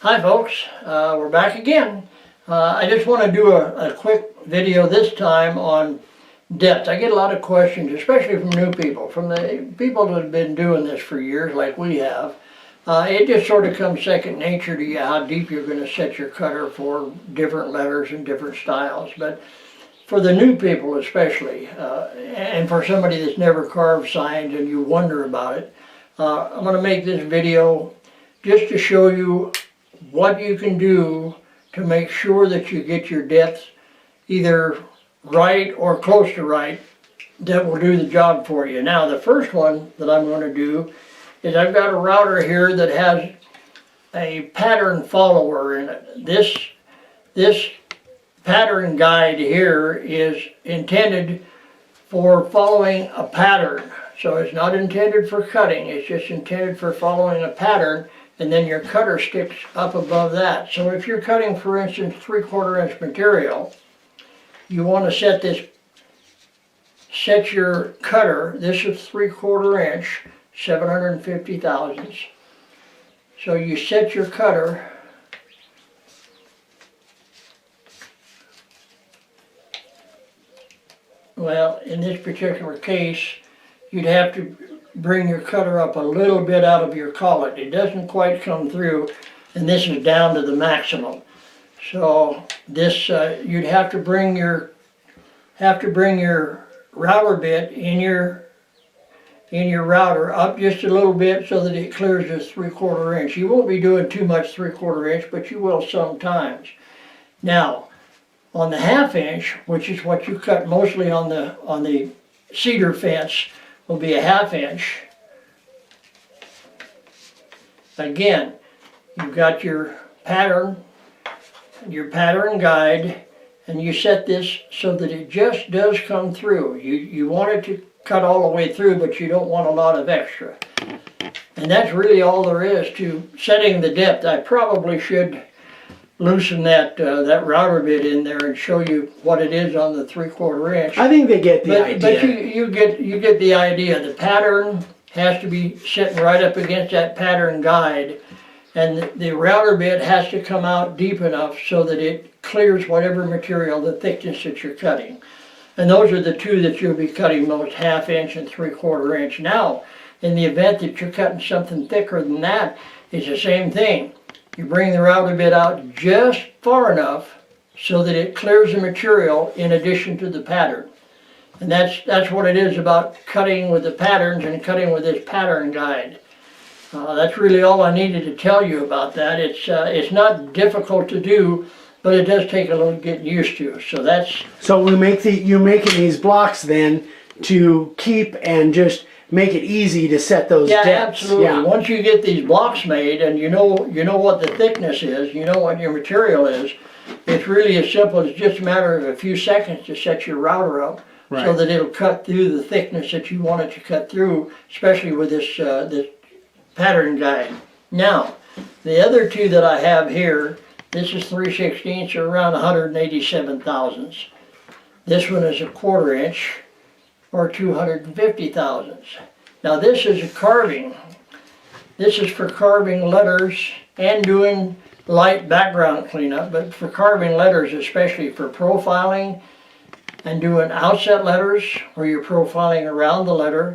Hi folks, we're back again. I just want to do a quick video this time on depth. I get a lot of questions, especially from new people, from the people that have been doing this for years like we have. It just sort of comes second nature to you how deep you're going to set your cutter for different letters and different styles. But for the new people especially, and for somebody that's never carved signs and you wonder about it, I'm going to make this video just to show you what you can do to make sure that you get your depths either right or close to right that will do the job for you. Now the first one that I'm going to do is I've got a router here that has a pattern follower in it. This pattern guide here is intended for following a pattern. So it's not intended for cutting, it's just intended for following a pattern, and then your cutter sticks up above that. So if you're cutting, for instance, 3/4 inch material, you want to set your cutter, this is 3/4 inch, 750 thousandths. So you set your cutter well, in this particular case, you'd have to bring your cutter up a little bit out of your collet. It doesn't quite come through, and this is down to the maximum. So this you'd have to bring your router bit in your router up just a little bit so that it clears this 3/4 inch. You won't be doing too much 3/4 inch, but you will sometimes. Now, on the 1/2 inch, which is what you cut mostly on the cedar fence, will be a 1/2 inch. Again, you've got your pattern guide, and you set this so that it just does come through. You want it to cut all the way through, but you don't want a lot of extra. And that's really all there is to setting the depth. I probably should loosen that router bit in there and show you what it is on the 3/4 inch. I think they get the idea. But you get the idea. The pattern has to be sitting right up against that pattern guide, and the router bit has to come out deep enough so that it clears whatever material, the thickness that you're cutting. And those are the two that you'll be cutting most, 1/2 inch and 3/4 inch. Now, in the event that you're cutting something thicker than that, it's the same thing. You bring the router bit out just far enough so that it clears the material in addition to the pattern. And that's what it is about cutting with the patterns and cutting with this pattern guide. That's really all I needed to tell you about that. It's not difficult to do, but it does take a little getting used to. So you're making these blocks then to keep and just make it easy to set those depths. Absolutely. Yeah. Once you get these blocks made and you know what the thickness is, you know what your material is, it's really as simple as just a matter of a few seconds to set your router up so that it'll cut through the thickness that you want it to cut through, especially with this pattern guide. Now, the other two that I have here, this is 3/16 or around 187 thousandths. This one is a 1/4 inch or 250 thousandths. Now this is a carving. This is for carving letters and doing light background cleanup, but for carving letters, especially for profiling and doing outset letters where you're profiling around the letter,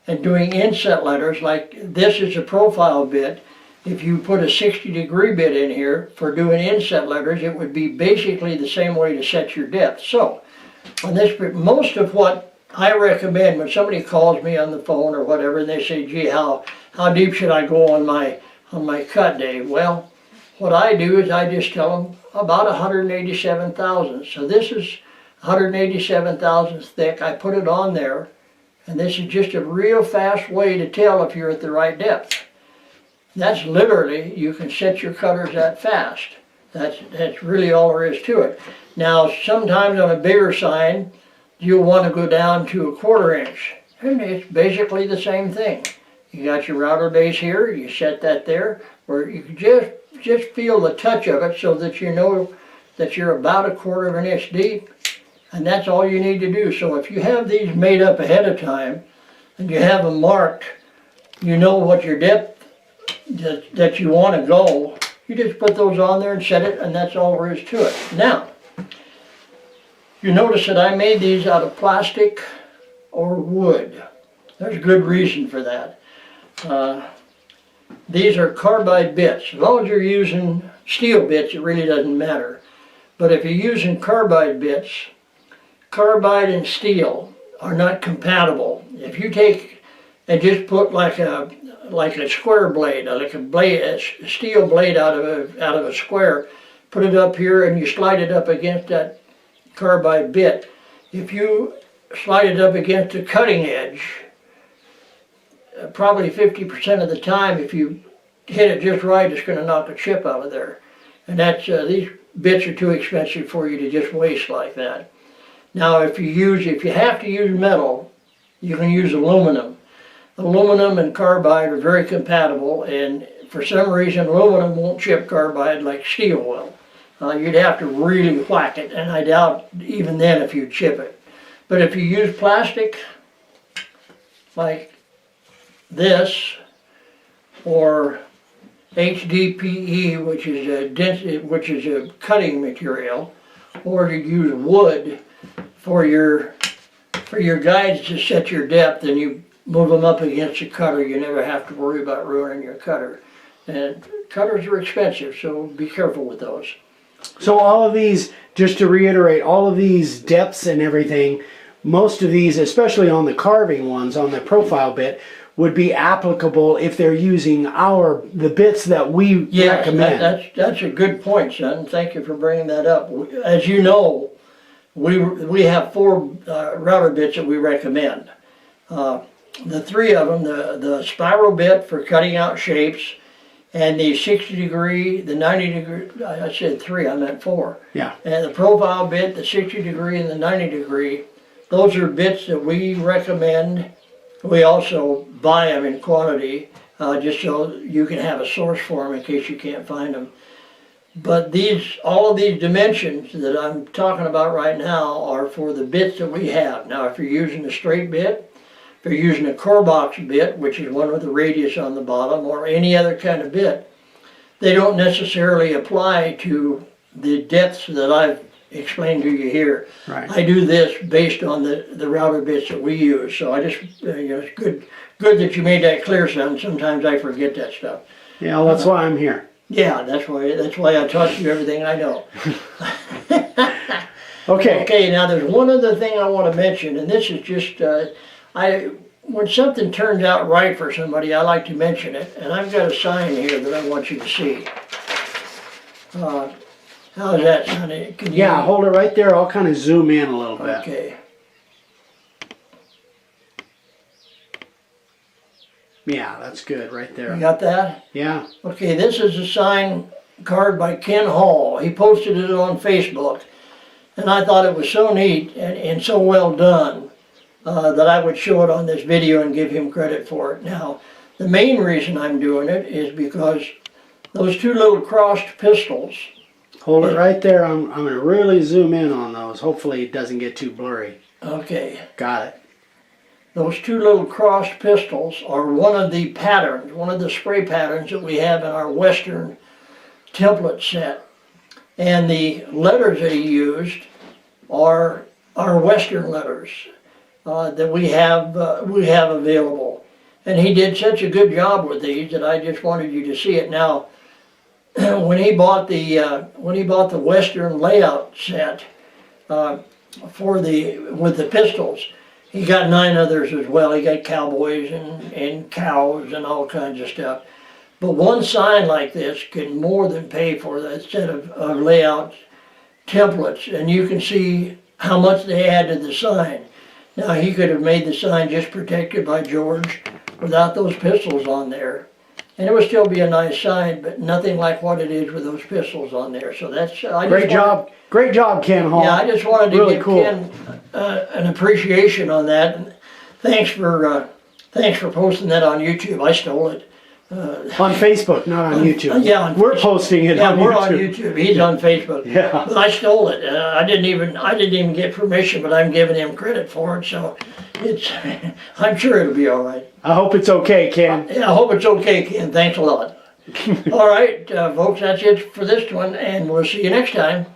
and doing inset letters, like this is a profile bit. If you put a 60-degree bit in here for doing inset letters, it would be basically the same way to set your depth. So on this, most of what I recommend when somebody calls me on the phone or whatever, and they say, "Gee, how deep should I go on my cut, Dave?" Well, what I do is I just tell them about 187 thousandths. So this is 187 thousandths thick. I put it on there, and this is just a real fast way to tell if you're at the right depth. That's literally, you can set your cutters that fast. That's really all there is to it. Now, sometimes on a bigger sign, you'll want to go down to a 1/4 inch. And it's basically the same thing. You got your router base here, you set that there, where you can just feel the touch of it so that you know that you're about a 1/4 inch deep. And that's all you need to do. So if you have these made up ahead of time, and you have them marked, you know what your depth that you want to go, You just put those on there and set it, and that's all there is to it. Now, you notice that I made these out of plastic or wood. There's good reason for that. These are carbide bits. As long as you're using steel bits, it really doesn't matter. But if you're using carbide bits, carbide and steel are not compatible. If you take and just put like a square blade, a steel blade out of a square, put it up here and you slide it up against that carbide bit. If you slide it up against the cutting edge, probably 50% of the time, if you hit it just right, it's going to knock a chip out of there. And that's these bits are too expensive for you to just waste like that. Now, if you have to use metal, you can use aluminum. Aluminum and carbide are very compatible, and for some reason, aluminum won't chip carbide like steel will. You'd have to really whack it, and I doubt even then if you'd chip it. But if you use plastic, like this, or HDPE, which is a cutting material, or you use wood for your guides to set your depth, and you move them up against the cutter. You never have to worry about ruining your cutter. And cutters are expensive, so be careful with those. So all of these, just to reiterate, all of these depths and everything, most of these, especially on the carving ones, on the profile bit, would be applicable if they're using the bits that we recommend. That's a good point, son. Thank you for bringing that up. As you know, we have 4 router bits that we recommend. The 3 of them, the spiral bit for cutting out shapes, and the 60 degree, the 90 degree, I said 3, I meant 4. Yeah. And the profile bit, the 60 degree and the 90 degree, those are bits that we recommend. We also buy them in quantity, just so you can have a source for them in case you can't find them. But all of these dimensions that I'm talking about right now are for the bits that we have. Now, if you're using a straight bit, if you're using a core box bit, which is one with a radius on the bottom, or any other kind of bit, they don't necessarily apply to the depths that I've explained to you here. Right. I do this based on the router bits that we use. So I just, it's good that you made that clear, son. Sometimes I forget that stuff. Yeah, well, that's why I'm here. Yeah, that's why I taught you everything I know. Okay. Okay, now there's one other thing I want to mention, and this is just, when something turns out right for somebody, I like to mention it, and I've got a sign here that I want you to see. How's that, sonny? Yeah, hold it right there. I'll kind of zoom in a little bit. Okay. Yeah, that's good right there. You got that? Yeah. Okay, this is a sign card by Ken Hall. He posted it on Facebook, and I thought it was so neat and so well done that I would show it on this video and give him credit for it. Now, the main reason I'm doing it is because those 2 little crossed pistols. Hold it right there. I'm going to really zoom in on those. Hopefully it doesn't get too blurry. Okay. Got it. Those 2 little crossed pistols are one of the patterns, one of the spray patterns that we have in our Western template set. And the letters that he used are our Western letters that we have available. And he did such a good job with these that I just wanted you to see it. Now, when he bought the Western layout set with the pistols, he got 9 others as well. He got cowboys and cows and all kinds of stuff. But one sign like this can more than pay for that set of layout templates, and you can see how much they add to the sign. Now, he could have made the sign just protected by George without those pistols on there, and it would still be a nice sign, but nothing like what it is with those pistols on there. So that's great job, Ken Hall. Yeah, I just wanted to really give cool. Ken an appreciation on that. And thanks for posting that on YouTube. I stole it. On Facebook, not on YouTube. Yeah, we're posting it on YouTube. Yeah, we're on YouTube. He's on Facebook. Yeah. But I stole it. I didn't even get permission, but I'm giving him credit for it. So I'm sure it'll be all right. I hope it's okay, Ken. Yeah, I hope it's okay, Ken. Thanks a lot. All right, folks, that's it for this one, and we'll see you next time.